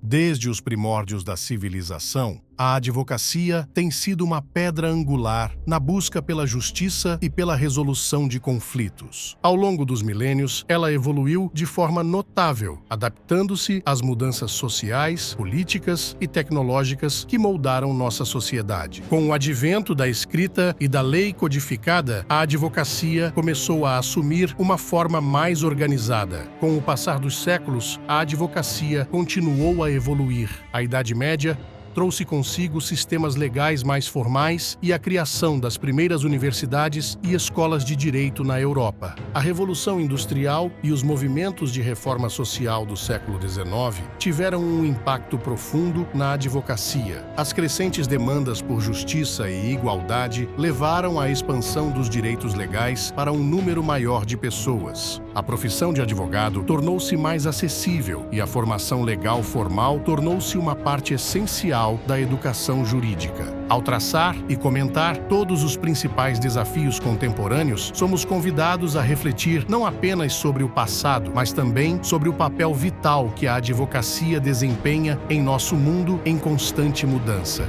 Desde os primórdios da civilização, a advocacia tem sido uma pedra angular na busca pela justiça e pela resolução de conflitos. Ao longo dos milênios, ela evoluiu de forma notável, adaptando-se às mudanças sociais, políticas e tecnológicas que moldaram nossa sociedade. Com o advento da escrita e da lei codificada, a advocacia começou a assumir uma forma mais organizada. Com o passar dos séculos, a advocacia continuou a evoluir. A Idade Média trouxe consigo sistemas legais mais formais e a criação das primeiras universidades e escolas de direito na Europa. A Revolução Industrial e os movimentos de reforma social do século XIX tiveram um impacto profundo na advocacia. As crescentes demandas por justiça e igualdade levaram à expansão dos direitos legais para um número maior de pessoas. A profissão de advogado tornou-se mais acessível e a formação legal formal tornou-se uma parte essencial da educação jurídica. Ao traçar e comentar todos os principais desafios contemporâneos, somos convidados a refletir não apenas sobre o passado, mas também sobre o papel vital que a advocacia desempenha em nosso mundo em constante mudança.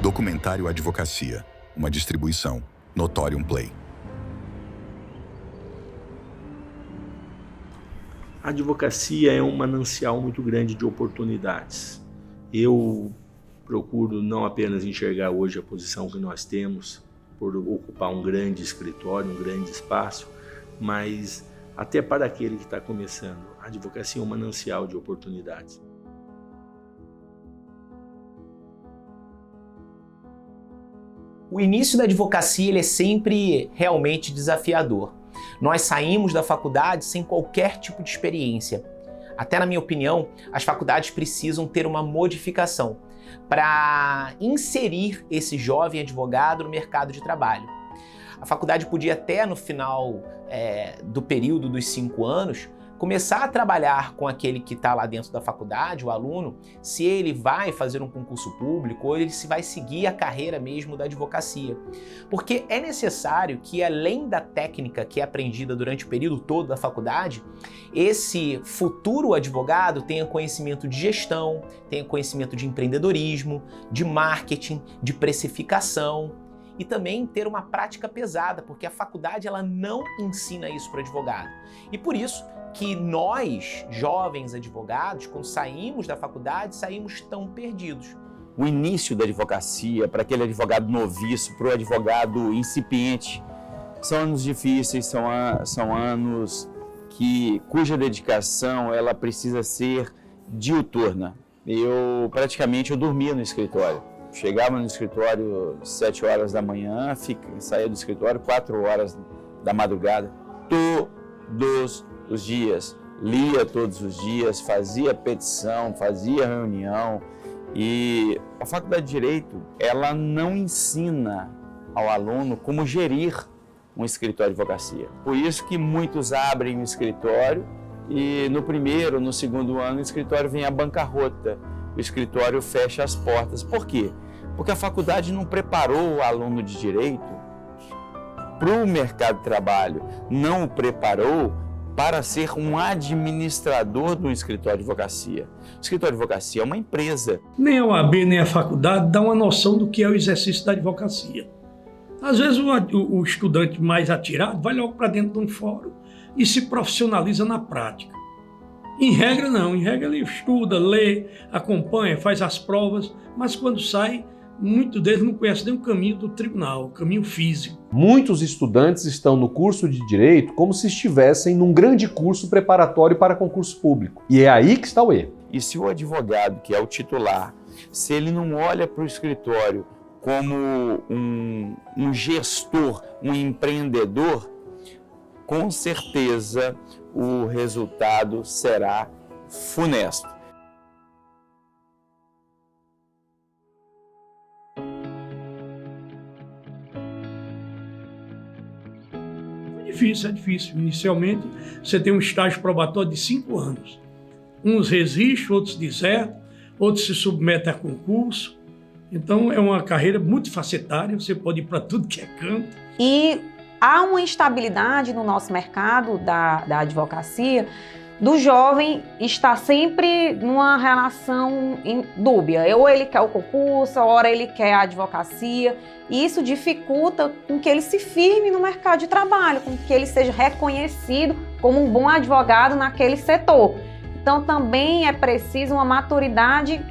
Documentário Advocacia, uma distribuição Notorium Play. A advocacia é um manancial muito grande de oportunidades. Eu procuro não apenas enxergar hoje a posição que nós temos por ocupar um grande escritório, um grande espaço, mas até para aquele que está começando, a advocacia é um manancial de oportunidades. O início da advocacia ele é sempre realmente desafiador. Nós saímos da faculdade sem qualquer tipo de experiência. Até na minha opinião, as faculdades precisam ter uma modificação para inserir esse jovem advogado no mercado de trabalho. A faculdade podia até no final do período dos 5 anos começar a trabalhar com aquele que está lá dentro da faculdade, o aluno, se ele vai fazer um concurso público ou ele se vai seguir a carreira mesmo da advocacia. Porque é necessário que, além da técnica que é aprendida durante o período todo da faculdade, esse futuro advogado tenha conhecimento de gestão, tenha conhecimento de empreendedorismo, de marketing, de precificação, e também ter uma prática pesada, porque a faculdade ela não ensina isso para o advogado. E por isso que nós, jovens advogados, quando saímos da faculdade, saímos tão perdidos. O início da advocacia, para aquele advogado noviço, para o advogado incipiente, são anos difíceis, são anos cuja dedicação ela precisa ser diuturna. Eu dormia no escritório. Chegava no escritório 7 horas da manhã, saía do escritório 4 horas da madrugada, todos os dias, lia todos os dias, fazia petição, fazia reunião. E a Faculdade de Direito, ela não ensina ao aluno como gerir um escritório de advocacia. Por isso que muitos abrem um escritório e no primeiro, no segundo ano, o escritório vem à bancarrota. O escritório fecha as portas. Por quê? Porque a faculdade não preparou o aluno de direito para o mercado de trabalho, não o preparou para ser um administrador do escritório de advocacia. O escritório de advocacia é uma empresa. Nem a OAB, nem a faculdade dá uma noção do que é o exercício da advocacia. Às vezes o estudante mais atirado vai logo para dentro de um fórum e se profissionaliza na prática. Em regra não, em regra ele estuda, lê, acompanha, faz as provas, mas quando sai, muitos deles não conhecem nem o caminho do tribunal, o caminho físico. Muitos estudantes estão no curso de Direito como se estivessem num grande curso preparatório para concurso público. E é aí que está o erro. E se o advogado, que é o titular, se ele não olha para o escritório como um gestor, um empreendedor, com certeza o resultado será funesto. É difícil. Inicialmente, você tem um estágio probatório de 5 anos. Uns resistem, outros desertam, outros se submetem a concurso. Então, é uma carreira multifacetária, você pode ir para tudo que é canto. E há uma instabilidade no nosso mercado da advocacia, do jovem estar sempre numa relação dúbia. Ou ele quer o concurso, ou ele quer a advocacia. E isso dificulta com que ele se firme no mercado de trabalho, com que ele seja reconhecido como um bom advogado naquele setor. Então também é preciso uma maturidade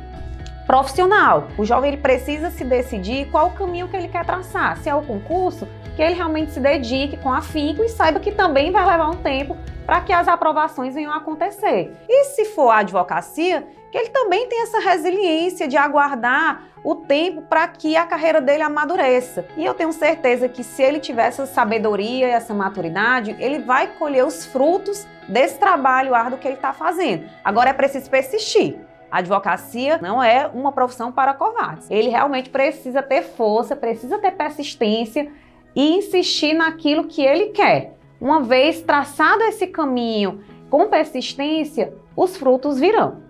profissional. O jovem ele precisa se decidir qual o caminho que ele quer traçar. Se é o concurso, que ele realmente se dedique com afinco e saiba que também vai levar um tempo para que as aprovações venham a acontecer. E se for a advocacia, que ele também tenha essa resiliência de aguardar o tempo para que a carreira dele amadureça. E eu tenho certeza que se ele tiver essa sabedoria e essa maturidade, ele vai colher os frutos desse trabalho árduo que ele está fazendo. Agora é preciso persistir. A advocacia não é uma profissão para covardes. Ele realmente precisa ter força, precisa ter persistência e insistir naquilo que ele quer. Uma vez traçado esse caminho com persistência, os frutos virão.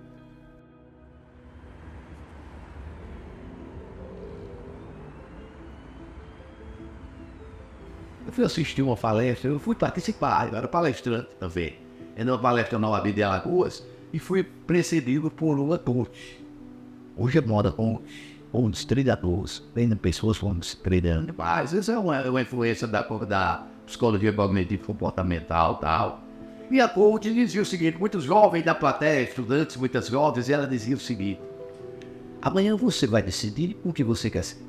Eu fui assistir uma palestra, eu fui participar, eu era palestrante também. Era uma palestra na UAB de Alagoas e fui precedido por uma coach. Hoje é moda com os treinadores, tem pessoas como se treinando. Mas isso é uma influência da psicologia cognitiva comportamental e tal. E a coach dizia o seguinte, muitos jovens da plateia, estudantes, muitas jovens, e ela dizia o seguinte: amanhã você vai decidir o que você quer ser.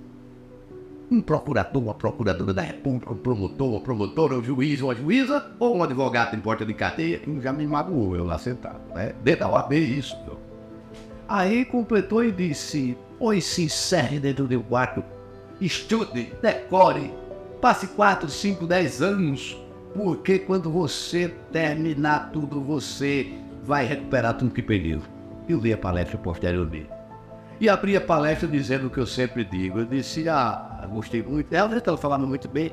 Um procurador, uma procuradora da República, um promotor, uma promotora, um juiz, uma juíza, ou um advogado em porta de cadeia, que já me magoou eu lá sentado, né? Dentro da OAB, isso. Meu. Aí completou e disse: pois se encerre dentro do quarto, estude, decore, passe 4, 5, 10 anos, porque quando você terminar tudo, você vai recuperar tudo que perdeu. Eu li a palestra posteriormente. E abri a palestra dizendo o que eu sempre digo. Eu disse, gostei muito. Ela estava falando muito bem.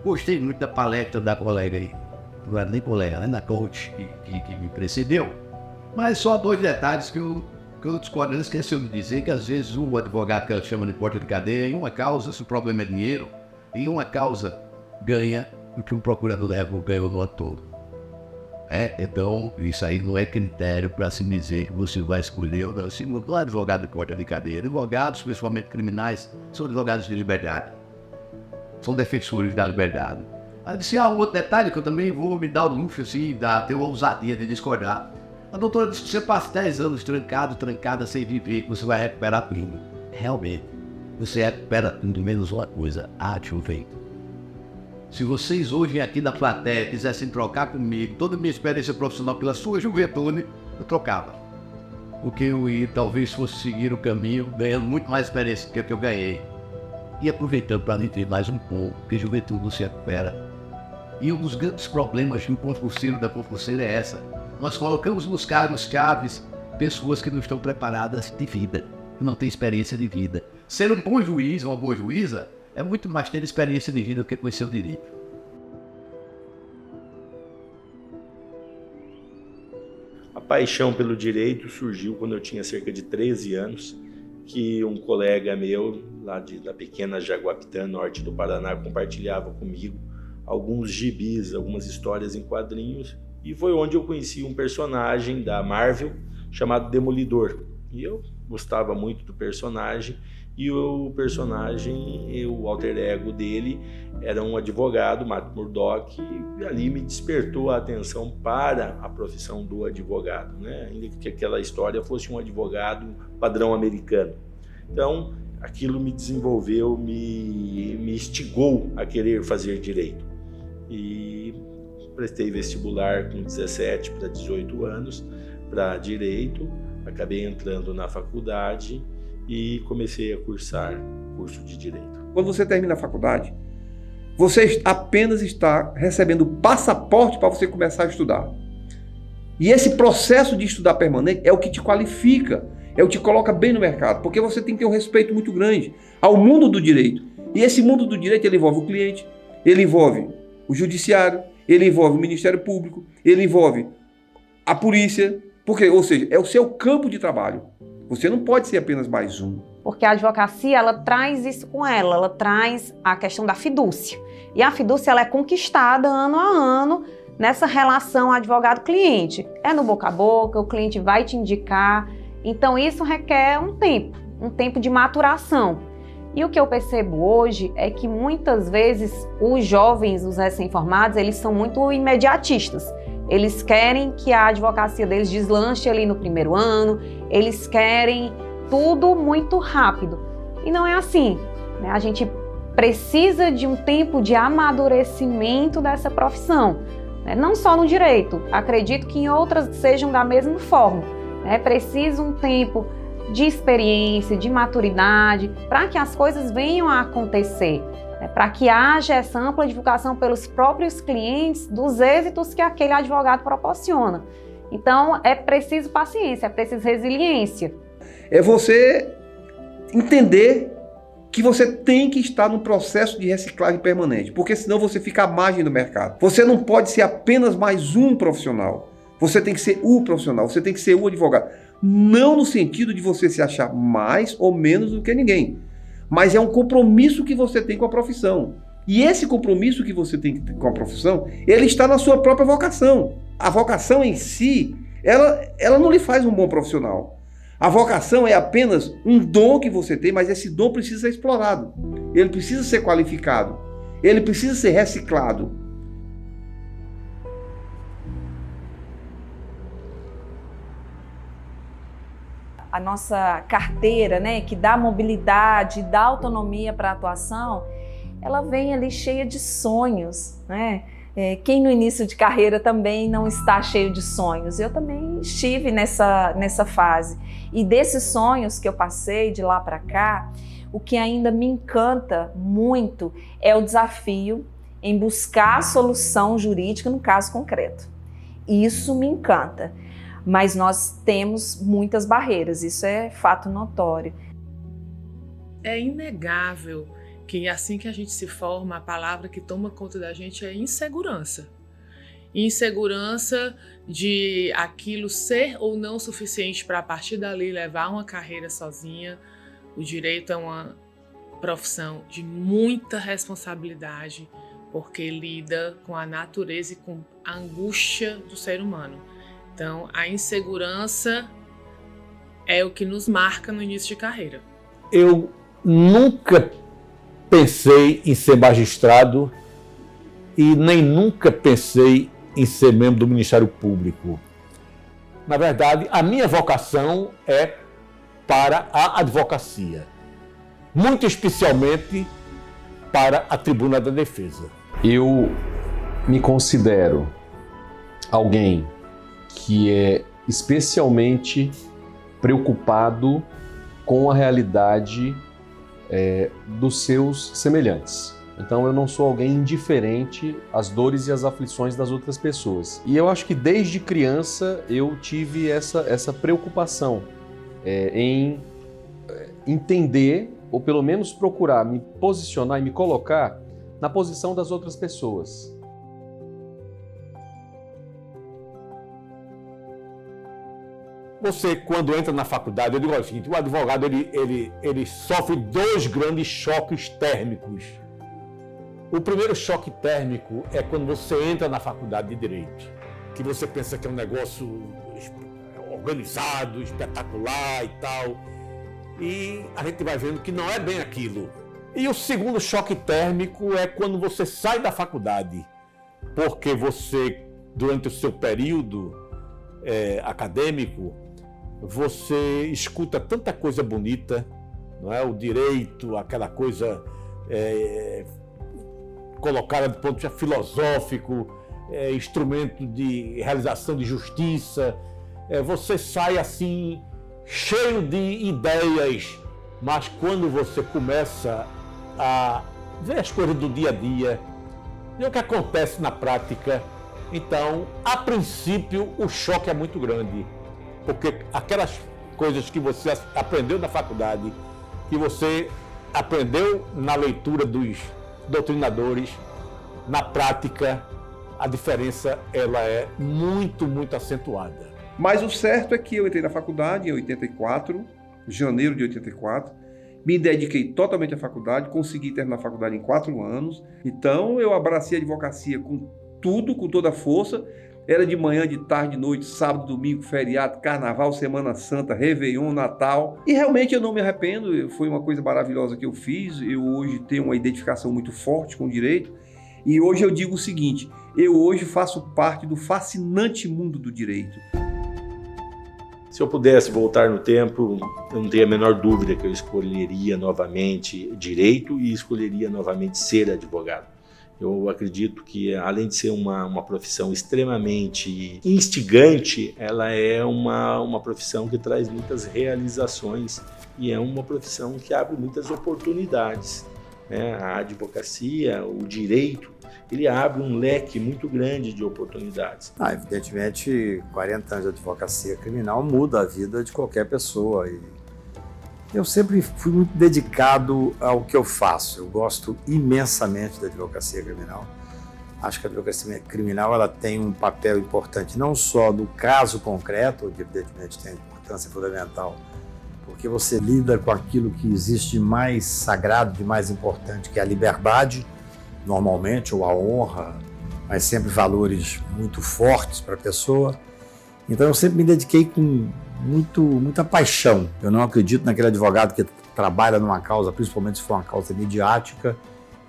Gostei muito da palestra da colega aí. Não era nem colega, né? Da coach que me precedeu. Mas só 2 detalhes que eu discordo. Ela esqueceu de dizer que às vezes o advogado que ela chama de porta de cadeia, em uma causa, se o problema é dinheiro, em uma causa ganha o que um procurador ganhou no ano todo. Então, isso aí não é critério para se dizer que você vai escolher ou não. Se não é advogado de porta de cadeia. Advogados, principalmente criminais, são advogados de liberdade. São defensores da liberdade. Aí disse, um outro detalhe que eu também vou me dar o luxo, assim, ter uma ousadia de discordar. A doutora disse que você passa 10 anos trancada, sem viver, que você vai recuperar tudo. Realmente, você recupera tudo, menos uma coisa, arte ou feito. Se vocês hoje aqui na plateia quisessem trocar comigo toda a minha experiência profissional pela sua juventude, eu trocava. Porque eu ia, talvez fosse seguir o caminho, ganhando muito mais experiência do que eu ganhei. E aproveitando para nutrir mais um pouco, porque juventude não se recupera. E um dos grandes problemas do concurseiro da concurseira é essa. Nós colocamos nos cargos chaves pessoas que não estão preparadas de vida, que não têm experiência de vida. Ser um bom juiz, uma boa juíza, é muito mais ter experiência de vida do que conhecer o direito. A paixão pelo direito surgiu quando eu tinha cerca de 13 anos, que um colega meu, lá da pequena Jaguapitã, norte do Paraná, compartilhava comigo alguns gibis, algumas histórias em quadrinhos, e foi onde eu conheci um personagem da Marvel chamado Demolidor. E eu gostava muito do personagem, e o personagem, o alter ego dele, era um advogado, Matt Murdock, e ali me despertou a atenção para a profissão do advogado, né? Ainda que aquela história fosse um advogado padrão americano. Então, aquilo me desenvolveu, me instigou a querer fazer direito. E prestei vestibular com 17 para 18 anos para direito, acabei entrando na faculdade e comecei a cursar curso de direito. Quando você termina a faculdade, Você apenas está recebendo passaporte para você começar a estudar. E esse processo de estudar permanente é o que te qualifica, é o que te coloca bem no mercado, porque você tem que ter um respeito muito grande ao mundo do direito. E esse mundo do direito, ele envolve o cliente, ele envolve o judiciário, ele envolve o Ministério Público, ele envolve a polícia, porque, ou seja, é o seu campo de trabalho. Você não pode ser apenas mais um. Porque a advocacia, ela traz isso com ela traz a questão da fidúcia. E a fidúcia, ela é conquistada ano a ano nessa relação advogado-cliente. É no boca a boca, o cliente vai te indicar. Então, isso requer um tempo de maturação. E o que eu percebo hoje é que muitas vezes os jovens, os recém-formados, eles são muito imediatistas. Eles querem que a advocacia deles deslanche ali no primeiro ano, eles querem tudo muito rápido. E não é assim, né? A gente precisa de um tempo de amadurecimento dessa profissão, né? Não só no direito, acredito que em outras sejam da mesma forma. É preciso um tempo de experiência, de maturidade, para que as coisas venham a acontecer, né? Para que haja essa ampla divulgação pelos próprios clientes dos êxitos que aquele advogado proporciona. Então, é preciso paciência, é preciso resiliência. É você entender que você tem que estar no processo de reciclagem permanente, porque senão você fica à margem do mercado. Você não pode ser apenas mais um profissional. Você tem que ser o profissional, você tem que ser o advogado. Não no sentido de você se achar mais ou menos do que ninguém, mas é um compromisso que você tem com a profissão. E esse compromisso que você tem com a profissão, ele está na sua própria vocação. A vocação em si, ela não lhe faz um bom profissional. A vocação é apenas um dom que você tem, mas esse dom precisa ser explorado. Ele precisa ser qualificado. Ele precisa ser reciclado. A nossa carteira, né, que dá mobilidade, dá autonomia para a atuação, ela vem ali cheia de sonhos, né? Quem no início de carreira também não está cheio de sonhos? Eu também estive nessa fase. E desses sonhos que eu passei de lá para cá, o que ainda me encanta muito é o desafio em buscar a solução jurídica no caso concreto. Isso me encanta. Mas nós temos muitas barreiras, isso é fato notório. É inegável que assim que a gente se forma, a palavra que toma conta da gente é insegurança. Insegurança de aquilo ser ou não suficiente para a partir dali levar uma carreira sozinha. O direito é uma profissão de muita responsabilidade, porque lida com a natureza e com a angústia do ser humano. Então, a insegurança é o que nos marca no início de carreira. Eu nunca pensei em ser magistrado e nem nunca pensei em ser membro do Ministério Público. Na verdade, a minha vocação é para a advocacia, muito especialmente para a Tribuna da Defesa. Eu me considero alguém que é especialmente preocupado com a realidade dos seus semelhantes. Então eu não sou alguém indiferente às dores e às aflições das outras pessoas. E eu acho que desde criança eu tive essa preocupação em entender, ou pelo menos procurar me posicionar e me colocar na posição das outras pessoas. Você, quando entra na faculdade, eu digo o seguinte, o advogado ele sofre dois grandes choques térmicos. O primeiro choque térmico é quando você entra na faculdade de Direito, que você pensa que é um negócio organizado, espetacular e tal, e a gente vai vendo que não é bem aquilo. E o segundo choque térmico é quando você sai da faculdade, porque você, durante o seu período acadêmico, você escuta tanta coisa bonita, não é? O direito, aquela coisa colocada do ponto de vista filosófico, instrumento de realização de justiça. Você sai assim, cheio de ideias, mas quando você começa a vê as coisas do dia a dia, vê o que acontece na prática. Então, a princípio, o choque é muito grande, porque aquelas coisas que você aprendeu na faculdade, que você aprendeu na leitura dos doutrinadores, na prática, a diferença ela é muito, muito acentuada. Mas o certo é que eu entrei na faculdade em 84, janeiro de 84, me dediquei totalmente à faculdade, consegui terminar a faculdade em 4 anos, então eu abracei a advocacia com tudo, com toda a força. Era de manhã, de tarde, de noite, sábado, domingo, feriado, carnaval, Semana Santa, Réveillon, Natal. E realmente eu não me arrependo, foi uma coisa maravilhosa que eu fiz. Eu hoje tenho uma identificação muito forte com o direito. E hoje eu digo o seguinte, eu hoje faço parte do fascinante mundo do direito. Se eu pudesse voltar no tempo, eu não tenho a menor dúvida que eu escolheria novamente direito e escolheria novamente ser advogado. Eu acredito que, além de ser uma profissão extremamente instigante, ela é uma profissão que traz muitas realizações e é uma profissão que abre muitas oportunidades, né? A advocacia, o direito, ele abre um leque muito grande de oportunidades. Evidentemente, 40 anos de advocacia criminal muda a vida de qualquer pessoa. E eu sempre fui muito dedicado ao que eu faço. Eu gosto imensamente da advocacia criminal. Acho que a advocacia criminal ela tem um papel importante, não só no caso concreto, onde evidentemente tem importância fundamental, porque você lida com aquilo que existe de mais sagrado, de mais importante, que é a liberdade, normalmente, ou a honra, mas sempre valores muito fortes para a pessoa. Então eu sempre me dediquei com muita paixão. Eu não acredito naquele advogado que trabalha numa causa, principalmente se for uma causa midiática,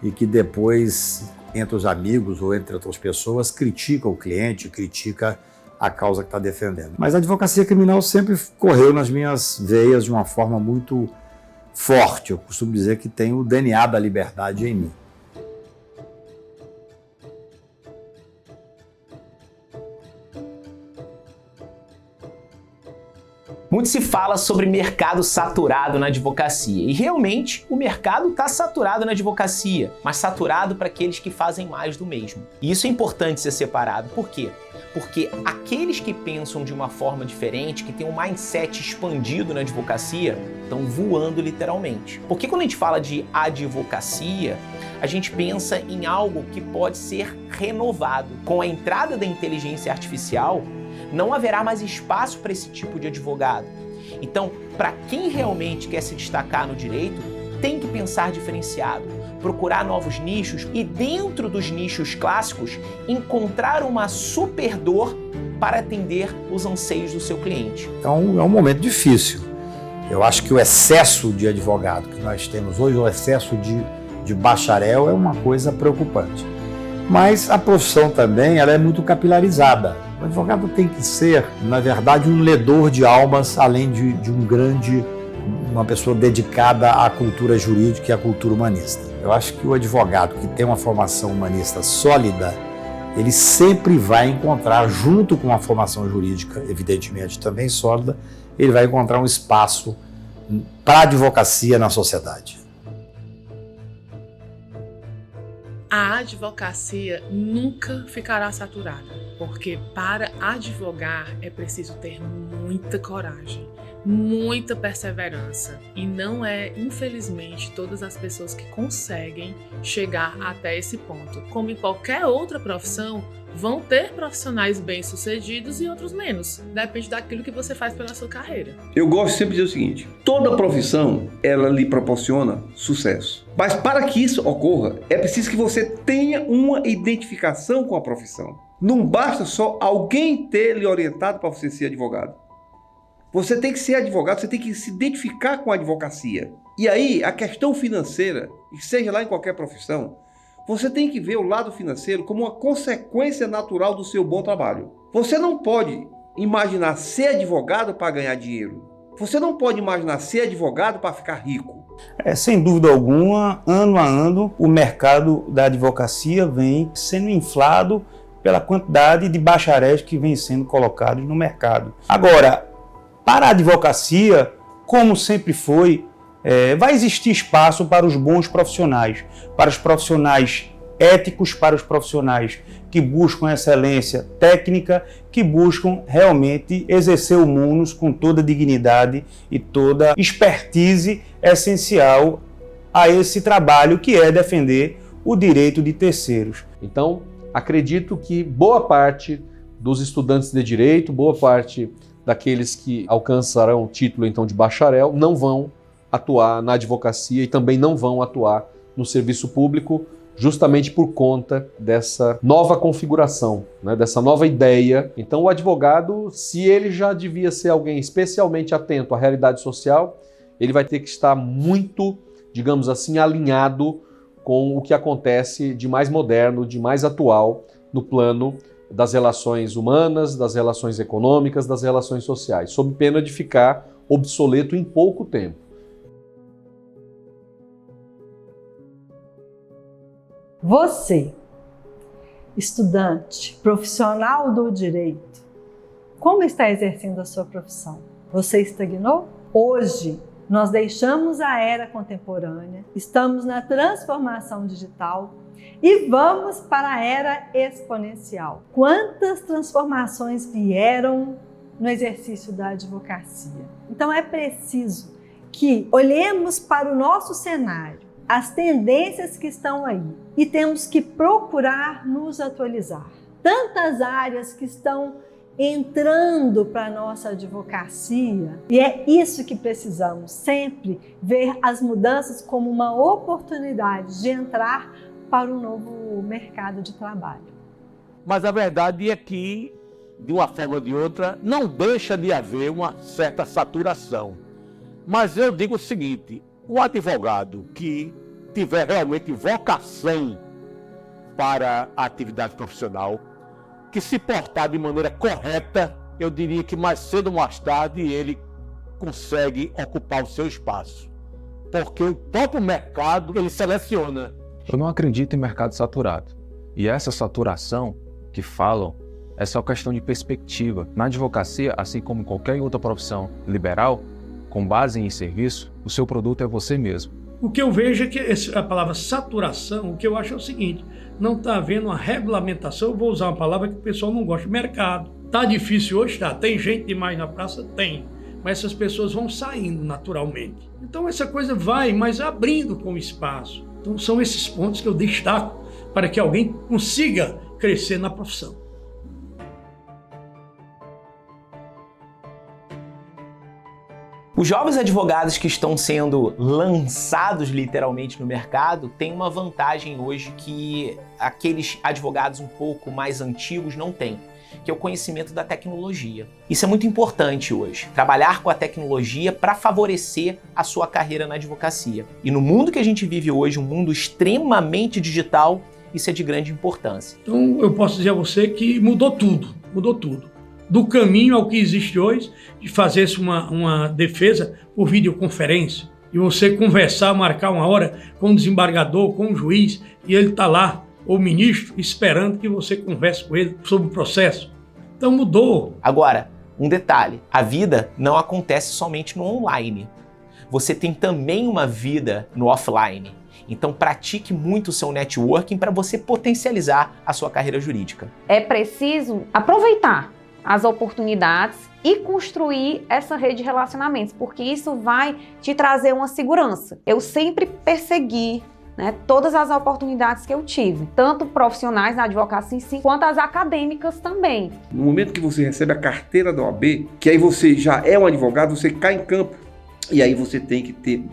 e que depois, entre os amigos ou entre outras pessoas, critica o cliente, critica a causa que está defendendo. Mas a advocacia criminal sempre correu nas minhas veias de uma forma muito forte. Eu costumo dizer que tem o DNA da liberdade em mim. Muito se fala sobre mercado saturado na advocacia, e realmente o mercado está saturado na advocacia, mas saturado para aqueles que fazem mais do mesmo. E isso é importante ser separado. Por quê? Porque aqueles que pensam de uma forma diferente, que têm um mindset expandido na advocacia, estão voando literalmente. Porque quando a gente fala de advocacia, a gente pensa em algo que pode ser renovado. Com a entrada da inteligência artificial, não haverá mais espaço para esse tipo de advogado. Então, para quem realmente quer se destacar no direito, tem que pensar diferenciado, procurar novos nichos e, dentro dos nichos clássicos, encontrar uma super dor para atender os anseios do seu cliente. Então, é um momento difícil. Eu acho que o excesso de advogado que nós temos hoje, o excesso de bacharel, é uma coisa preocupante. Mas a profissão também ela é muito capilarizada. O advogado tem que ser, na verdade, um ledor de almas, além de uma pessoa dedicada à cultura jurídica e à cultura humanista. Eu acho que o advogado que tem uma formação humanista sólida, ele sempre vai encontrar, junto com uma formação jurídica, evidentemente também sólida, ele vai encontrar um espaço para a advocacia na sociedade. A advocacia nunca ficará saturada, porque para advogar é preciso ter muita coragem, muita perseverança, e não é, infelizmente, todas as pessoas que conseguem chegar até esse ponto. Como em qualquer outra profissão, vão ter profissionais bem-sucedidos e outros menos. Depende daquilo que você faz pela sua carreira. Eu gosto sempre de dizer o seguinte, toda profissão, ela lhe proporciona sucesso. Mas para que isso ocorra, é preciso que você tenha uma identificação com a profissão. Não basta só alguém ter lhe orientado para você ser advogado. Você tem que ser advogado, você tem que se identificar com a advocacia. E aí, a questão financeira, seja lá em qualquer profissão, você tem que ver o lado financeiro como uma consequência natural do seu bom trabalho. Você não pode imaginar ser advogado para ganhar dinheiro. Você não pode imaginar ser advogado para ficar rico. Sem dúvida alguma, ano a ano, o mercado da advocacia vem sendo inflado pela quantidade de bacharéis que vem sendo colocados no mercado. Agora, para a advocacia, como sempre foi, vai existir espaço para os bons profissionais, para os profissionais éticos, para os profissionais que buscam excelência técnica, que buscam realmente exercer o munus com toda dignidade e toda expertise essencial a esse trabalho que é defender o direito de terceiros. Então, acredito que boa parte dos estudantes de direito, boa parte daqueles que alcançarão o título então de bacharel, não vão atuar na advocacia e também não vão atuar no serviço público, justamente por conta dessa nova configuração, né, dessa nova ideia. Então o advogado, se ele já devia ser alguém especialmente atento à realidade social, ele vai ter que estar muito, digamos assim, alinhado com o que acontece de mais moderno, de mais atual no plano das relações humanas, das relações econômicas, das relações sociais, sob pena de ficar obsoleto em pouco tempo. Você, estudante, profissional do direito, como está exercendo a sua profissão? Você estagnou? Hoje, nós deixamos a era contemporânea, estamos na transformação digital e vamos para a era exponencial. Quantas transformações vieram no exercício da advocacia? Então é preciso que olhemos para o nosso cenário, as tendências que estão aí, e temos que procurar nos atualizar. Tantas áreas que estão entrando para a nossa advocacia, e é isso que precisamos, sempre ver as mudanças como uma oportunidade de entrar para um novo mercado de trabalho. Mas a verdade é que, de uma forma ou de outra, não deixa de haver uma certa saturação. Mas eu digo o seguinte, o advogado que tiver realmente vocação para a atividade profissional, que se portar de maneira correta, eu diria que mais cedo ou mais tarde ele consegue ocupar o seu espaço. Porque o próprio mercado, ele seleciona. Eu não acredito em mercado saturado. E essa saturação que falam é só questão de perspectiva. Na advocacia, assim como em qualquer outra profissão liberal, com base em serviço, o seu produto é você mesmo. O que eu vejo é que a palavra saturação, o que eu acho é o seguinte, não está havendo uma regulamentação, eu vou usar uma palavra que o pessoal não gosta, mercado. Está difícil hoje? Tá. Tem gente demais na praça? Tem. Mas essas pessoas vão saindo naturalmente. Então essa coisa vai, mas abrindo com o espaço. Então são esses pontos que eu destaco para que alguém consiga crescer na profissão. Os jovens advogados que estão sendo lançados literalmente no mercado têm uma vantagem hoje que aqueles advogados um pouco mais antigos não têm, que é o conhecimento da tecnologia. Isso é muito importante hoje, trabalhar com a tecnologia para favorecer a sua carreira na advocacia. E no mundo que a gente vive hoje, um mundo extremamente digital, isso é de grande importância. Então eu posso dizer a você que mudou tudo. Do caminho ao que existe hoje, de fazer-se uma defesa por videoconferência, e você conversar, marcar uma hora com o desembargador, com o juiz, e ele está lá, ou o ministro, esperando que você converse com ele sobre o processo. Então mudou. Agora, um detalhe, a vida não acontece somente no online. Você tem também uma vida no offline. Então pratique muito o seu networking para você potencializar a sua carreira jurídica. É preciso aproveitar as oportunidades e construir essa rede de relacionamentos, porque isso vai te trazer uma segurança. Eu sempre persegui, todas as oportunidades que eu tive, tanto profissionais na advocacia em si, quanto as acadêmicas também. No momento que você recebe a carteira da OAB, que aí você já é um advogado, você cai em campo. E aí você tem que ter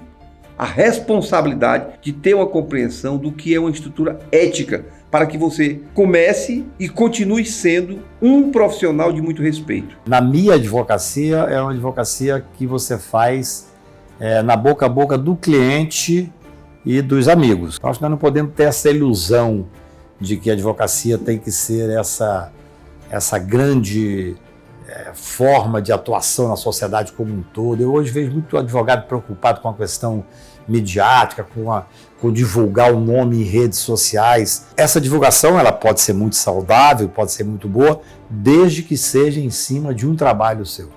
a responsabilidade de ter uma compreensão do que é uma estrutura ética, para que você comece e continue sendo um profissional de muito respeito. Na minha advocacia, é uma advocacia que você faz na boca a boca do cliente e dos amigos. Acho que nós não podemos ter essa ilusão de que a advocacia tem que ser essa grande forma de atuação na sociedade como um todo. Eu hoje vejo muito advogado preocupado com a questão midiática, com divulgar o nome em redes sociais. Essa divulgação ela pode ser muito saudável, pode ser muito boa, desde que seja em cima de um trabalho seu.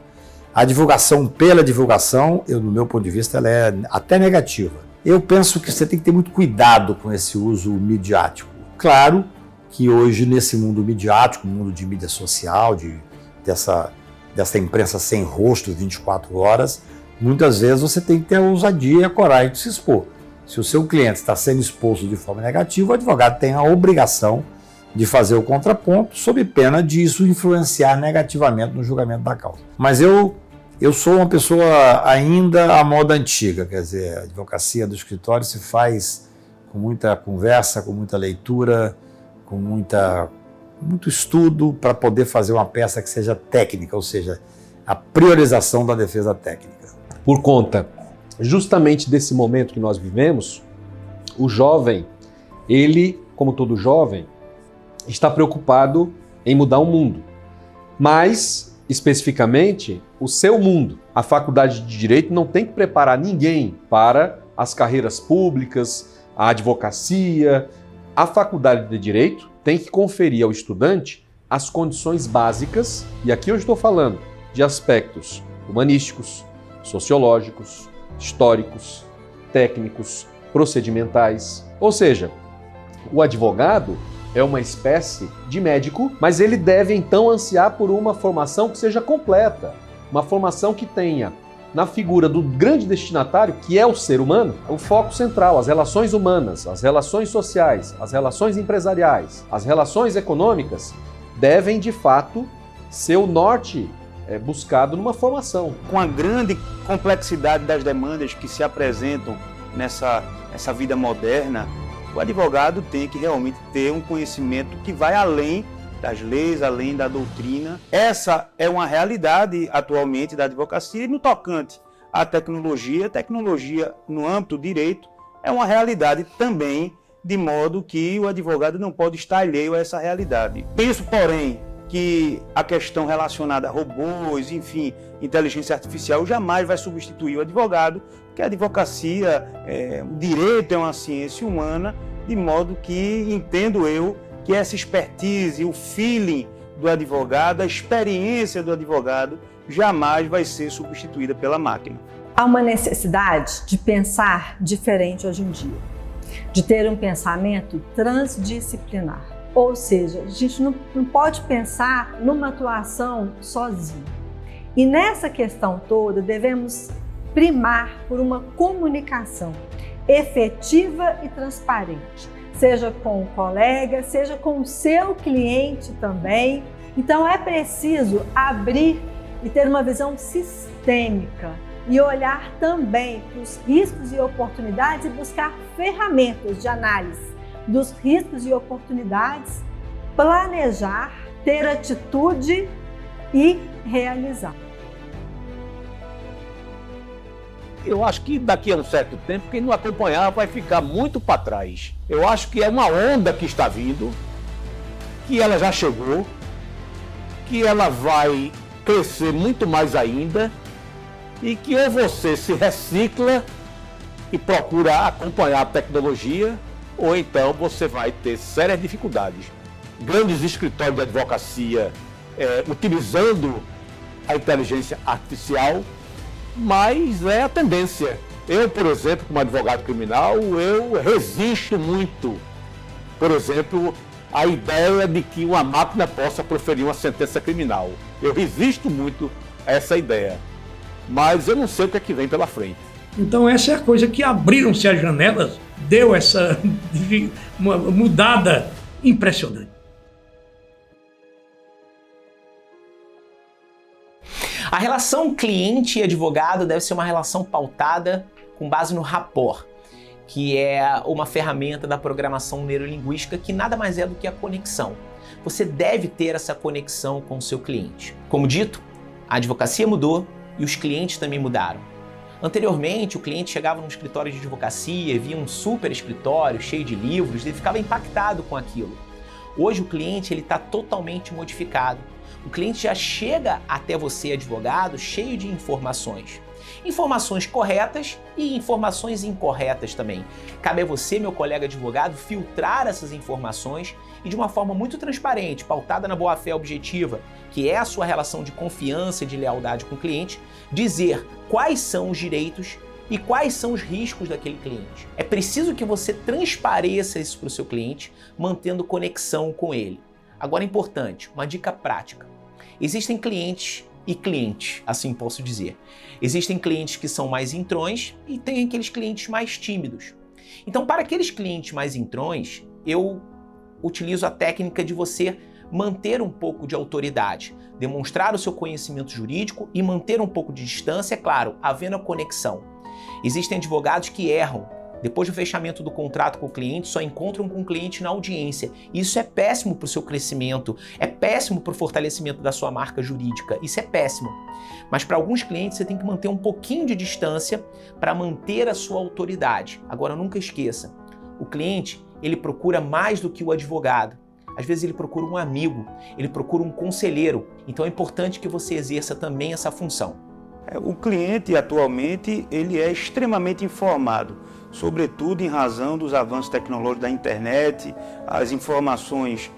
A divulgação pela divulgação, no meu ponto de vista, ela é até negativa. Eu penso que você tem que ter muito cuidado com esse uso midiático. Claro que hoje, nesse mundo midiático, mundo de mídia social, dessa imprensa sem rosto 24 horas, muitas vezes você tem que ter a ousadia e a coragem de se expor. Se o seu cliente está sendo exposto de forma negativa, o advogado tem a obrigação de fazer o contraponto, sob pena de isso influenciar negativamente no julgamento da causa. Mas eu sou uma pessoa ainda à moda antiga, quer dizer, a advocacia do escritório se faz com muita conversa, com muita leitura, com muito estudo para poder fazer uma peça que seja técnica, ou seja, a priorização da defesa técnica. Por conta justamente desse momento que nós vivemos, o jovem, ele, como todo jovem, está preocupado em mudar o mundo, mas, especificamente, o seu mundo. A faculdade de Direito não tem que preparar ninguém para as carreiras públicas, a advocacia. A faculdade de Direito tem que conferir ao estudante as condições básicas, e aqui eu estou falando de aspectos humanísticos, sociológicos, históricos, técnicos, procedimentais. Ou seja, o advogado é uma espécie de médico, mas ele deve então ansiar por uma formação que seja completa, uma formação que tenha na figura do grande destinatário, que é o ser humano, o foco central, as relações humanas, as relações sociais, as relações empresariais, as relações econômicas, devem de fato ser o norte buscado numa formação. Com a grande complexidade das demandas que se apresentam nessa vida moderna, o advogado tem que realmente ter um conhecimento que vai além das leis, além da doutrina. Essa é uma realidade atualmente da advocacia e no tocante à tecnologia no âmbito do direito é uma realidade também, de modo que o advogado não pode estar alheio a essa realidade. Penso, porém, que a questão relacionada a robôs, enfim, inteligência artificial jamais vai substituir o advogado, porque a advocacia, o direito é uma ciência humana, de modo que entendo eu que essa expertise, o feeling do advogado, a experiência do advogado jamais vai ser substituída pela máquina. Há uma necessidade de pensar diferente hoje em dia, de ter um pensamento transdisciplinar. Ou seja, a gente não pode pensar numa atuação sozinho. E nessa questão toda, devemos primar por uma comunicação efetiva e transparente, seja com o colega, seja com o seu cliente também. Então é preciso abrir e ter uma visão sistêmica e olhar também para os riscos e oportunidades e buscar ferramentas de análise dos riscos e oportunidades, planejar, ter atitude e realizar. Eu acho que daqui a um certo tempo, quem não acompanhar vai ficar muito para trás. Eu acho que é uma onda que está vindo, que ela já chegou, que ela vai crescer muito mais ainda e que ou você se recicla e procura acompanhar a tecnologia, ou então você vai ter sérias dificuldades. Grandes escritórios de advocacia utilizando a inteligência artificial, mas é a tendência. Eu, por exemplo, como advogado criminal, eu resisto muito, por exemplo, à ideia de que uma máquina possa proferir uma sentença criminal. Eu resisto muito a essa ideia, mas eu não sei o que é que vem pela frente. Então essa é a coisa que abriram-se as janelas, deu essa uma mudada impressionante. A relação cliente e advogado deve ser uma relação pautada com base no rapport, que é uma ferramenta da programação neurolinguística que nada mais é do que a conexão. Você deve ter essa conexão com o seu cliente. Como dito, a advocacia mudou e os clientes também mudaram. Anteriormente, o cliente chegava num escritório de advocacia, via um super escritório cheio de livros, ele ficava impactado com aquilo. Hoje o cliente está totalmente modificado. O cliente já chega até você, advogado, cheio de informações. Informações corretas e informações incorretas também. Cabe a você, meu colega advogado, filtrar essas informações e de uma forma muito transparente, pautada na boa-fé objetiva, que é a sua relação de confiança e de lealdade com o cliente, dizer quais são os direitos e quais são os riscos daquele cliente. É preciso que você transpareça isso para o seu cliente, mantendo conexão com ele. Agora, importante, uma dica prática. Existem clientes e clientes, assim posso dizer. Existem clientes que são mais entrões e tem aqueles clientes mais tímidos. Então, para aqueles clientes mais entrões, eu utilizo a técnica de você manter um pouco de autoridade, demonstrar o seu conhecimento jurídico e manter um pouco de distância, é claro, havendo a conexão. Existem advogados que erram. Depois do fechamento do contrato com o cliente, só encontram com o cliente na audiência. Isso é péssimo para o seu crescimento, é péssimo para o fortalecimento da sua marca jurídica. Isso é péssimo. Mas para alguns clientes você tem que manter um pouquinho de distância para manter a sua autoridade. Agora, nunca esqueça, o cliente, ele procura mais do que o advogado. Às vezes ele procura um amigo, ele procura um conselheiro. Então é importante que você exerça também essa função. O cliente, atualmente, ele é extremamente informado, sobretudo em razão dos avanços tecnológicos da internet. As informações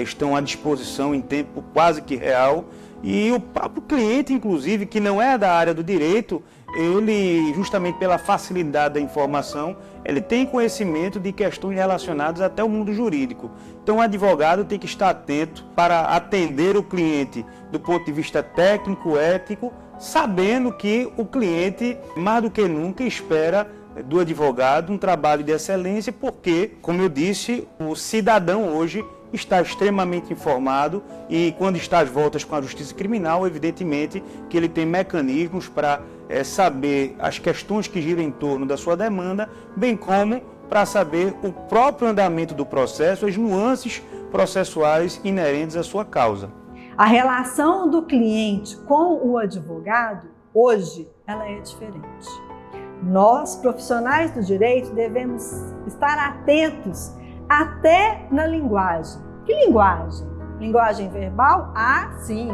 estão à disposição em tempo quase que real e o próprio cliente, inclusive, que não é da área do direito, ele, justamente pela facilidade da informação, ele tem conhecimento de questões relacionadas até o mundo jurídico. Então o advogado tem que estar atento para atender o cliente do ponto de vista técnico, ético, sabendo que o cliente, mais do que nunca, espera do advogado um trabalho de excelência, porque, como eu disse, o cidadão hoje está extremamente informado e quando está às voltas com a justiça criminal, evidentemente que ele tem mecanismos para saber as questões que giram em torno da sua demanda, bem como para saber o próprio andamento do processo, as nuances processuais inerentes à sua causa. A relação do cliente com o advogado, hoje, ela é diferente. Nós, profissionais do direito, devemos estar atentos até na linguagem. Que linguagem? Linguagem verbal? Ah, sim.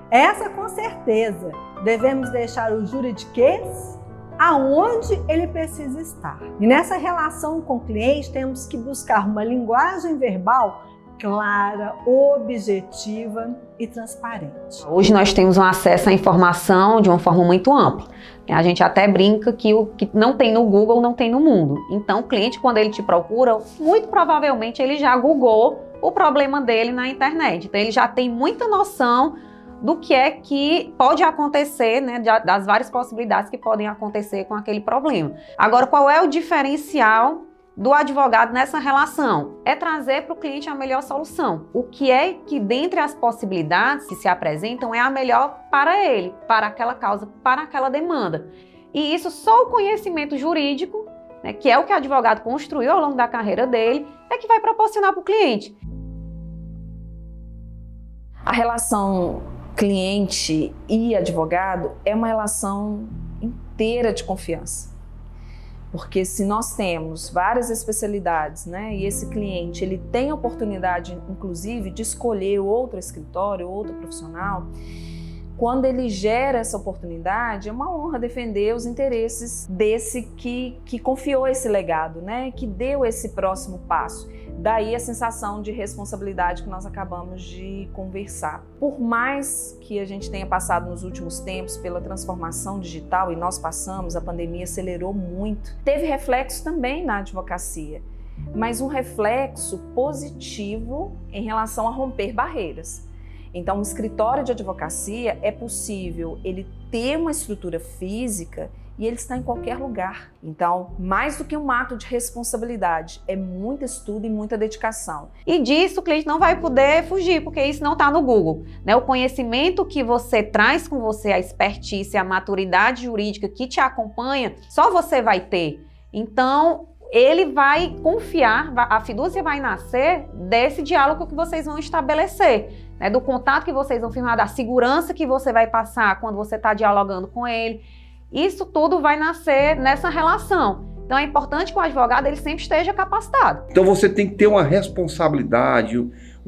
Essa com certeza. Devemos deixar o juridiquês aonde ele precisa estar. E nessa relação com o cliente, temos que buscar uma linguagem verbal clara, objetiva e transparente. Hoje nós temos um acesso à informação de uma forma muito ampla. A gente até brinca que o que não tem no Google não tem no mundo. Então o cliente, quando ele te procura, muito provavelmente ele já googou o problema dele na internet. Então ele já tem muita noção do que é que pode acontecer, né, das várias possibilidades que podem acontecer com aquele problema. Agora, qual é o diferencial do advogado nessa relação? É trazer para o cliente a melhor solução. O que é que, dentre as possibilidades que se apresentam, é a melhor para ele, para aquela causa, para aquela demanda. E isso só o conhecimento jurídico, né, que é o que o advogado construiu ao longo da carreira dele, é que vai proporcionar para o cliente. A relação cliente e advogado é uma relação inteira de confiança. Porque se nós temos várias especialidades, né, e esse cliente ele tem a oportunidade, inclusive, de escolher outro escritório, outro profissional, quando ele gera essa oportunidade, é uma honra defender os interesses desse que confiou esse legado, né, que deu esse próximo passo. Daí a sensação de responsabilidade que nós acabamos de conversar. Por mais que a gente tenha passado nos últimos tempos pela transformação digital, e nós passamos, a pandemia acelerou muito, teve reflexo também na advocacia, mas um reflexo positivo em relação a romper barreiras. Então, um escritório de advocacia é possível ele ter uma estrutura física e ele está em qualquer lugar. Então, mais do que um ato de responsabilidade, é muito estudo e muita dedicação. E disso o cliente não vai poder fugir, porque isso não está no Google, né? O conhecimento que você traz com você, a expertise, a maturidade jurídica que te acompanha, só você vai ter. Então, ele vai confiar, a fidúcia vai nascer desse diálogo que vocês vão estabelecer, né? Do contato que vocês vão firmar, da segurança que você vai passar quando você está dialogando com ele. Isso tudo vai nascer nessa relação. Então é importante que o advogado ele sempre esteja capacitado. Então você tem que ter uma responsabilidade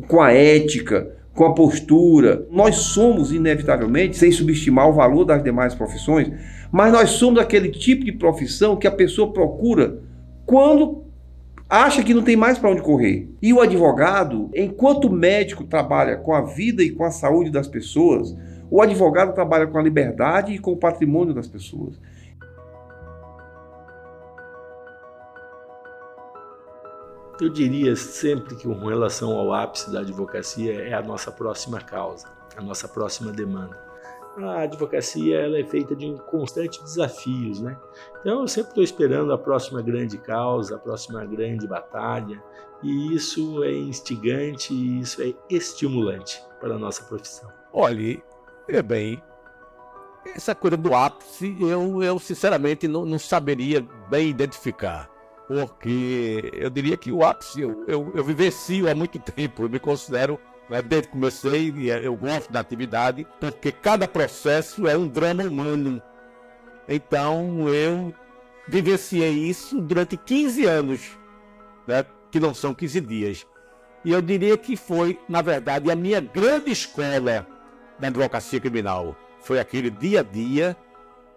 com a ética, com a postura. Nós somos, inevitavelmente, sem subestimar o valor das demais profissões, mas nós somos aquele tipo de profissão que a pessoa procura quando acha que não tem mais para onde correr. E o advogado, enquanto o médico trabalha com a vida e com a saúde das pessoas, o advogado trabalha com a liberdade e com o patrimônio das pessoas. Eu diria sempre que com relação ao ápice da advocacia é a nossa próxima causa, a nossa próxima demanda. A advocacia ela é feita de constantes desafios, né? Então eu sempre estou esperando a próxima grande causa, a próxima grande batalha, e isso é instigante e isso é estimulante para a nossa profissão. Olha, bem, essa coisa do ápice eu sinceramente não saberia bem identificar. Porque eu diria que o ápice eu vivencio há muito tempo, eu me considero, desde que comecei, eu gosto da atividade, porque cada processo é um drama humano. Então eu vivenciei isso durante 15 anos, né, que não são 15 dias. E eu diria que foi, na verdade, a minha grande escola da advocacia criminal. Foi aquele dia a dia,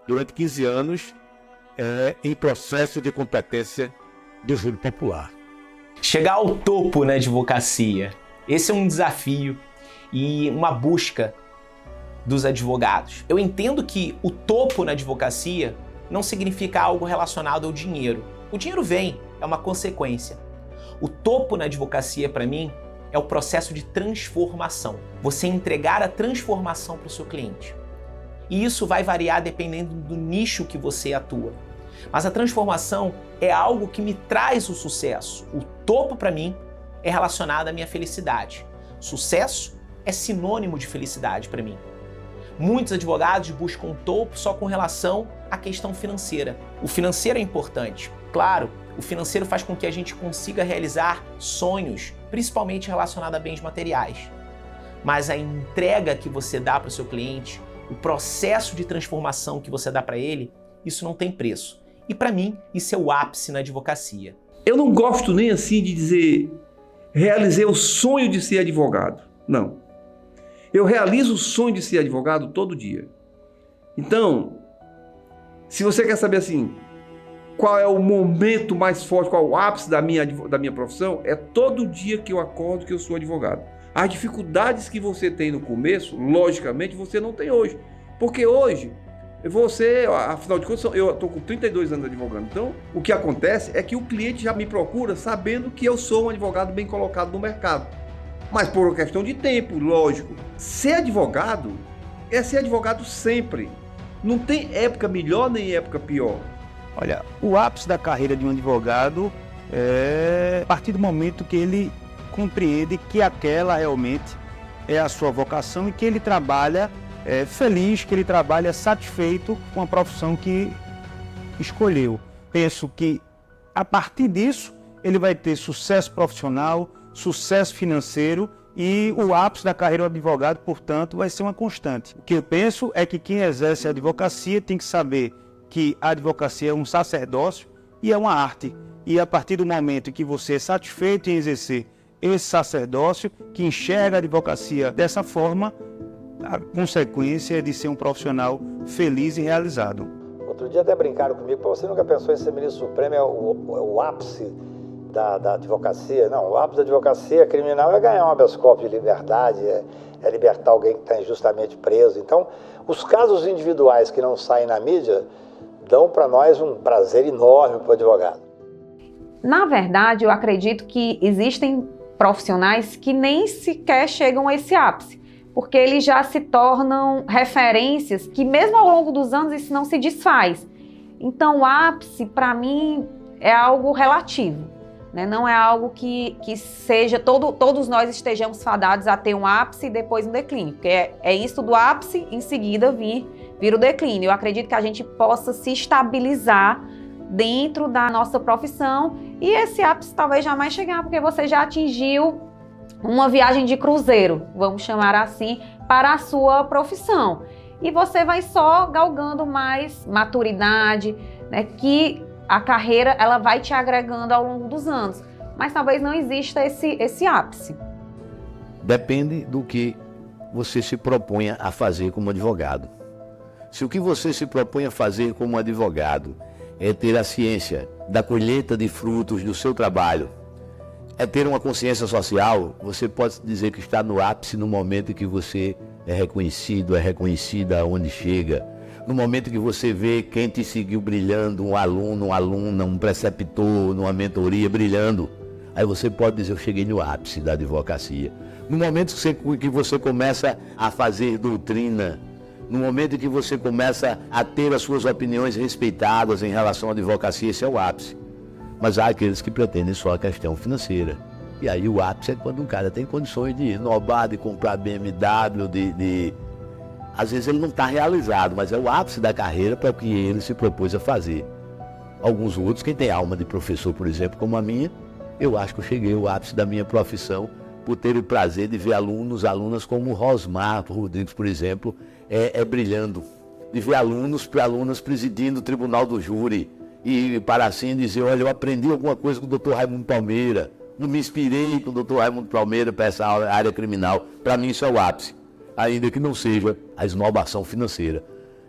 durante 15 anos, em processo de competência do júri popular. Chegar ao topo na advocacia, esse é um desafio e uma busca dos advogados. Eu entendo que o topo na advocacia não significa algo relacionado ao dinheiro. O dinheiro vem, é uma consequência. O topo na advocacia, para mim, é o processo de transformação. Você entregar a transformação para o seu cliente. E isso vai variar dependendo do nicho que você atua. Mas a transformação é algo que me traz o sucesso. O topo, para mim, é relacionado à minha felicidade. Sucesso é sinônimo de felicidade para mim. Muitos advogados buscam o topo só com relação à questão financeira. O financeiro é importante. Claro, o financeiro faz com que a gente consiga realizar sonhos, principalmente relacionados a bens materiais. Mas a entrega que você dá para o seu cliente, o processo de transformação que você dá para ele, isso não tem preço. E para mim, isso é o ápice na advocacia. Eu não gosto nem assim de dizer realizei o sonho de ser advogado. Não. Eu realizo o sonho de ser advogado todo dia. Então, se você quer saber assim, qual é o momento mais forte, qual é o ápice da minha profissão, é todo dia que eu acordo que eu sou advogado. As dificuldades que você tem no começo, logicamente, você não tem hoje. Porque hoje, afinal de contas, eu estou com 32 anos advogando. Então, o que acontece é que o cliente já me procura sabendo que eu sou um advogado bem colocado no mercado. Mas por uma questão de tempo, lógico. Ser advogado é ser advogado sempre. Não tem época melhor nem época pior. Olha, o ápice da carreira de um advogado é a partir do momento que ele compreende que aquela realmente é a sua vocação e que ele trabalha feliz, que ele trabalha satisfeito com a profissão que escolheu. Penso que a partir disso ele vai ter sucesso profissional, sucesso financeiro e o ápice da carreira do advogado, portanto, vai ser uma constante. O que eu penso é que quem exerce a advocacia tem que saber que a advocacia é um sacerdócio e é uma arte. E a partir do momento que você é satisfeito em exercer esse sacerdócio, que enxerga a advocacia dessa forma, a consequência é de ser um profissional feliz e realizado. Outro dia até brincaram comigo, você nunca pensou em ser ministro supremo, é o ápice da advocacia? Não, o ápice da advocacia criminal é ganhar um habeas corpus de liberdade, é libertar alguém que está injustamente preso. Então, os casos individuais que não saem na mídia dão para nós um prazer enorme para o advogado. Na verdade, eu acredito que existem profissionais que nem sequer chegam a esse ápice, porque eles já se tornam referências que mesmo ao longo dos anos isso não se desfaz. Então o ápice, para mim, é algo relativo, né? Não é algo que seja, todos nós estejamos fadados a ter um ápice e depois um declínio, porque é isso do ápice, em seguida vir o declínio. Eu acredito que a gente possa se estabilizar dentro da nossa profissão e esse ápice talvez jamais chegar, porque você já atingiu uma viagem de cruzeiro, vamos chamar assim, para a sua profissão. E você vai só galgando mais maturidade, né, que a carreira ela vai te agregando ao longo dos anos. Mas talvez não exista esse ápice. Depende do que você se proponha a fazer como advogado. Se o que você se propõe a fazer como advogado é ter a ciência da colheita de frutos do seu trabalho, é ter uma consciência social, você pode dizer que está no ápice no momento em que você é reconhecido, é reconhecida onde chega, no momento que você vê quem te seguiu brilhando, um aluno, uma aluna, um preceptor, numa mentoria brilhando, aí você pode dizer, eu cheguei no ápice da advocacia. No momento que você começa a fazer doutrina, no momento em que você começa a ter as suas opiniões respeitadas em relação à advocacia, esse é o ápice. Mas há aqueles que pretendem só a questão financeira. E aí o ápice é quando um cara tem condições de inovar, de comprar BMW, Às vezes ele não está realizado, mas é o ápice da carreira para o que ele se propôs a fazer. Alguns outros, quem tem alma de professor, por exemplo, como a minha, eu acho que eu cheguei ao ápice da minha profissão por ter o prazer de ver alunas como Rosmar Rodrigues, por exemplo, brilhando. De ver alunas presidindo o tribunal do júri e para assim dizer, olha, eu aprendi alguma coisa com o Dr. Raimundo Palmeira, não me inspirei com o Dr. Raimundo Palmeira para essa área criminal. Para mim isso é o ápice, ainda que não seja a esnobação financeira.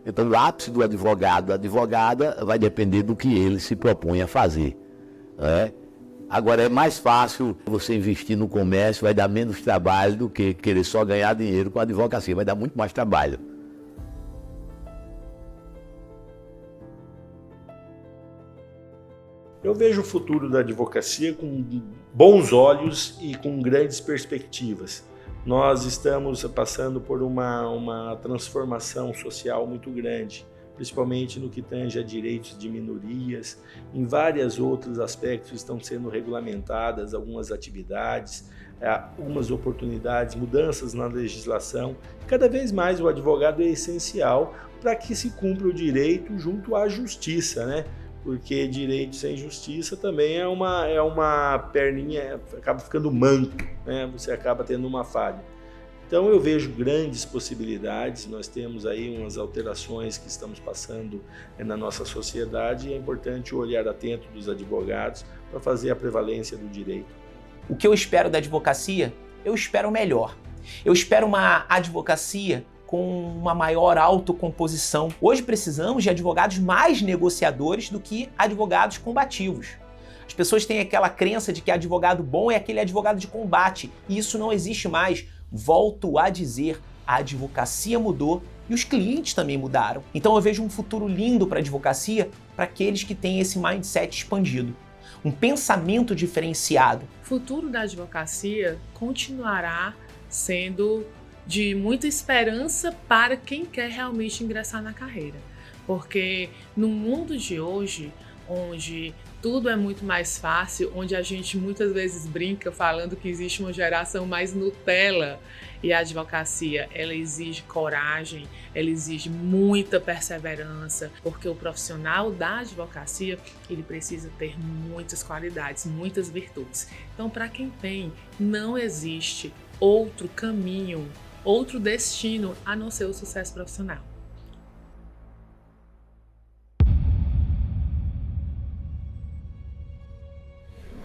Então o ápice do advogado, da advogada, vai depender do que ele se propõe a fazer, né? Agora, é mais fácil você investir no comércio, vai dar menos trabalho do que querer só ganhar dinheiro com a advocacia, vai dar muito mais trabalho. Eu vejo o futuro da advocacia com bons olhos e com grandes perspectivas. Nós estamos passando por uma transformação social muito grande, principalmente no que tange a direitos de minorias. Em vários outros aspectos estão sendo regulamentadas algumas atividades, algumas oportunidades, mudanças na legislação. Cada vez mais o advogado é essencial para que se cumpra o direito junto à justiça, né? Porque direito sem justiça também é uma perninha, acaba ficando manco, né? Você acaba tendo uma falha. Então eu vejo grandes possibilidades, nós temos aí umas alterações que estamos passando na nossa sociedade e é importante o olhar atento dos advogados para fazer a prevalência do direito. O que eu espero da advocacia? Eu espero o melhor. Eu espero uma advocacia com uma maior autocomposição. Hoje precisamos de advogados mais negociadores do que advogados combativos. As pessoas têm aquela crença de que advogado bom é aquele advogado de combate, e isso não existe mais. Volto a dizer, a advocacia mudou e os clientes também mudaram. Então eu vejo um futuro lindo para a advocacia para aqueles que têm esse mindset expandido. Um pensamento diferenciado. O futuro da advocacia continuará sendo de muita esperança para quem quer realmente ingressar na carreira. Porque no mundo de hoje, onde tudo é muito mais fácil, onde a gente muitas vezes brinca falando que existe uma geração mais Nutella, e a advocacia, ela exige coragem, ela exige muita perseverança, porque o profissional da advocacia, ele precisa ter muitas qualidades, muitas virtudes. Então, para quem tem, não existe outro caminho, outro destino a não ser o sucesso profissional.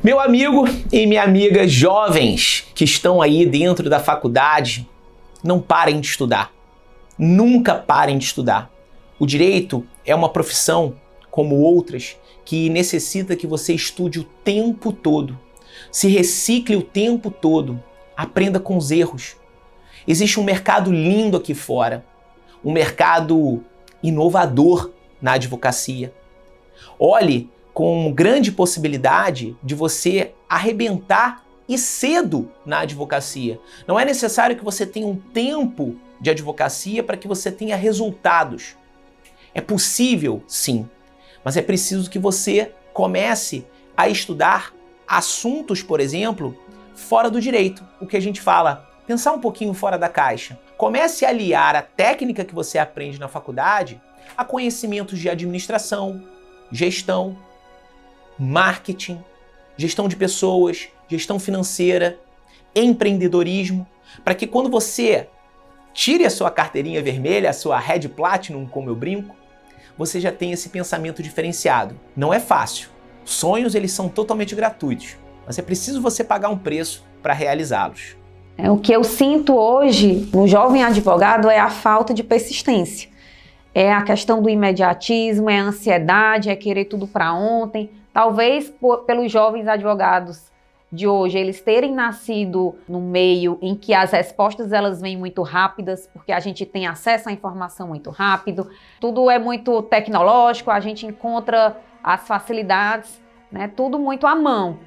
Meu amigo e minha amiga jovens que estão aí dentro da faculdade, não parem de estudar. Nunca parem de estudar. O direito é uma profissão, como outras, que necessita que você estude o tempo todo, se recicle o tempo todo, aprenda com os erros. Existe um mercado lindo aqui fora, um mercado inovador na advocacia. Olhe com grande possibilidade de você arrebentar e cedo na advocacia. Não é necessário que você tenha um tempo de advocacia para que você tenha resultados. É possível, sim, mas é preciso que você comece a estudar assuntos, por exemplo, fora do direito. O que a gente fala, pensar um pouquinho fora da caixa. Comece a aliar a técnica que você aprende na faculdade a conhecimentos de administração, gestão, marketing, gestão de pessoas, gestão financeira, empreendedorismo, para que quando você tire a sua carteirinha vermelha, a sua Red Platinum, como eu brinco, você já tem esse pensamento diferenciado. Não é fácil. Sonhos, eles são totalmente gratuitos, mas é preciso você pagar um preço para realizá-los. O que eu sinto hoje no jovem advogado é a falta de persistência. É a questão do imediatismo, é a ansiedade, é querer tudo para ontem. Talvez pelos jovens advogados de hoje, eles terem nascido no meio em que as respostas elas vêm muito rápidas, porque a gente tem acesso à informação muito rápido, tudo é muito tecnológico, a gente encontra as facilidades, né, tudo muito à mão.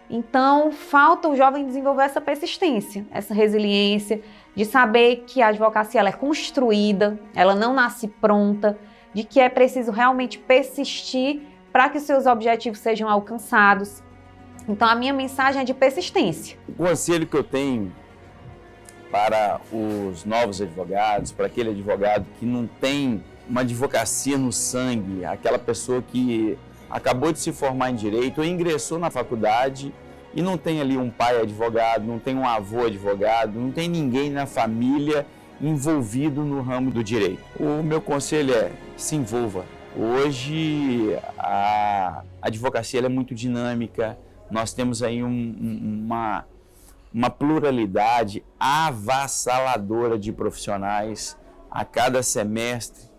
Então, falta o jovem desenvolver essa persistência, essa resiliência, de saber que a advocacia ela é construída, ela não nasce pronta, de que é preciso realmente persistir para que seus objetivos sejam alcançados. Então, a minha mensagem é de persistência. O conselho que eu tenho para os novos advogados, para aquele advogado que não tem uma advocacia no sangue, aquela pessoa que acabou de se formar em direito ou ingressou na faculdade e não tem ali um pai advogado, não tem um avô advogado, não tem ninguém na família envolvido no ramo do direito. O meu conselho é: se envolva. Hoje a advocacia ela é muito dinâmica, nós temos aí uma pluralidade avassaladora de profissionais. A cada semestre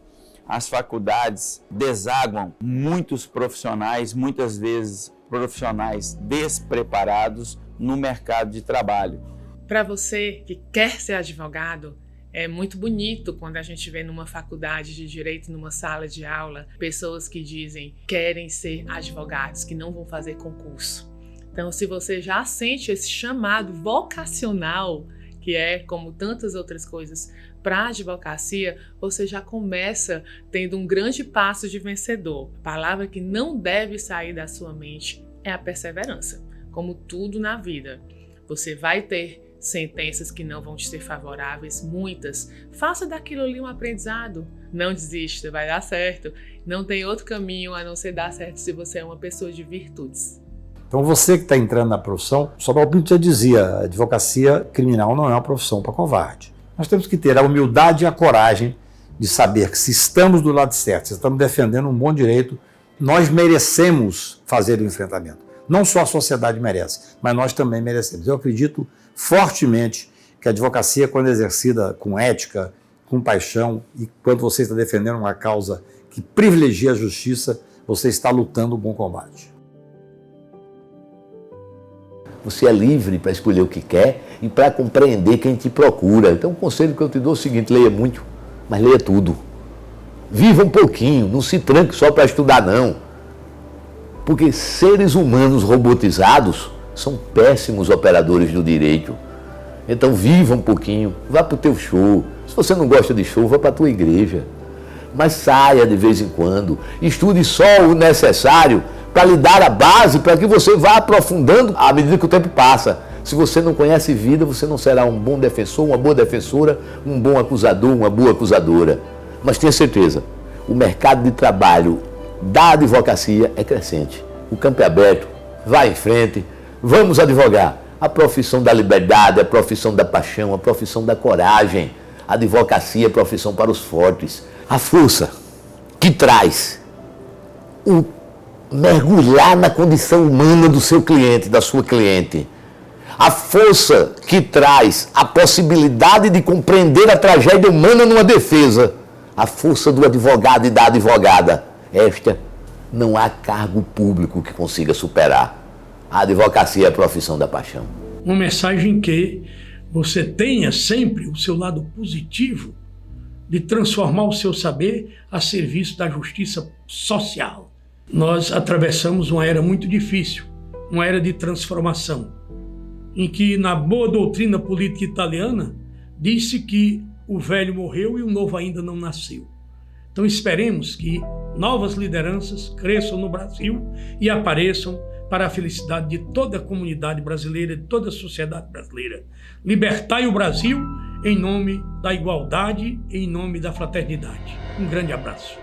as faculdades desaguam muitos profissionais, muitas vezes profissionais despreparados no mercado de trabalho. Para você que quer ser advogado, é muito bonito quando a gente vê numa faculdade de direito, numa sala de aula, pessoas que dizem que querem ser advogados, que não vão fazer concurso. Então, se você já sente esse chamado vocacional, que é, como tantas outras coisas, para a advocacia, você já começa tendo um grande passo de vencedor. A palavra que não deve sair da sua mente é a perseverança. Como tudo na vida, você vai ter sentenças que não vão te ser favoráveis, muitas. Faça daquilo ali um aprendizado. Não desista, vai dar certo. Não tem outro caminho a não ser dar certo se você é uma pessoa de virtudes. Então você que está entrando na profissão, o Sobral Pinto já dizia, a advocacia criminal não é uma profissão para covarde. Nós temos que ter a humildade e a coragem de saber que se estamos do lado certo, se estamos defendendo um bom direito, nós merecemos fazer o enfrentamento. Não só a sociedade merece, mas nós também merecemos. Eu acredito fortemente que a advocacia, quando exercida com ética, com paixão, e quando você está defendendo uma causa que privilegia a justiça, você está lutando um bom combate. Você é livre para escolher o que quer e para compreender quem te procura. Então o conselho que eu te dou é o seguinte: leia muito, mas leia tudo. Viva um pouquinho, não se tranque só para estudar não. Porque seres humanos robotizados são péssimos operadores do direito. Então viva um pouquinho, vá para o teu show. Se você não gosta de show, vá para a tua igreja. Mas saia de vez em quando, estude só o necessário para lhe dar a base para que você vá aprofundando à medida que o tempo passa. Se você não conhece vida, você não será um bom defensor, uma boa defensora, um bom acusador, uma boa acusadora. Mas tenha certeza, o mercado de trabalho da advocacia é crescente. O campo é aberto, vá em frente, vamos advogar. A profissão da liberdade, a profissão da paixão, a profissão da coragem. A advocacia é profissão para os fortes. A força que traz o mergulhar na condição humana do seu cliente, da sua cliente. A força que traz a possibilidade de compreender a tragédia humana numa defesa. A força do advogado e da advogada. Esta não há cargo público que consiga superar. A advocacia é a profissão da paixão. Uma mensagem que você tenha sempre o seu lado positivo de transformar o seu saber a serviço da justiça social. Nós atravessamos uma era muito difícil, uma era de transformação, em que, na boa doutrina política italiana, disse que o velho morreu e o novo ainda não nasceu. Então esperemos que novas lideranças cresçam no Brasil e apareçam para a felicidade de toda a comunidade brasileira, de toda a sociedade brasileira. Libertai o Brasil em nome da igualdade e em nome da fraternidade. Um grande abraço.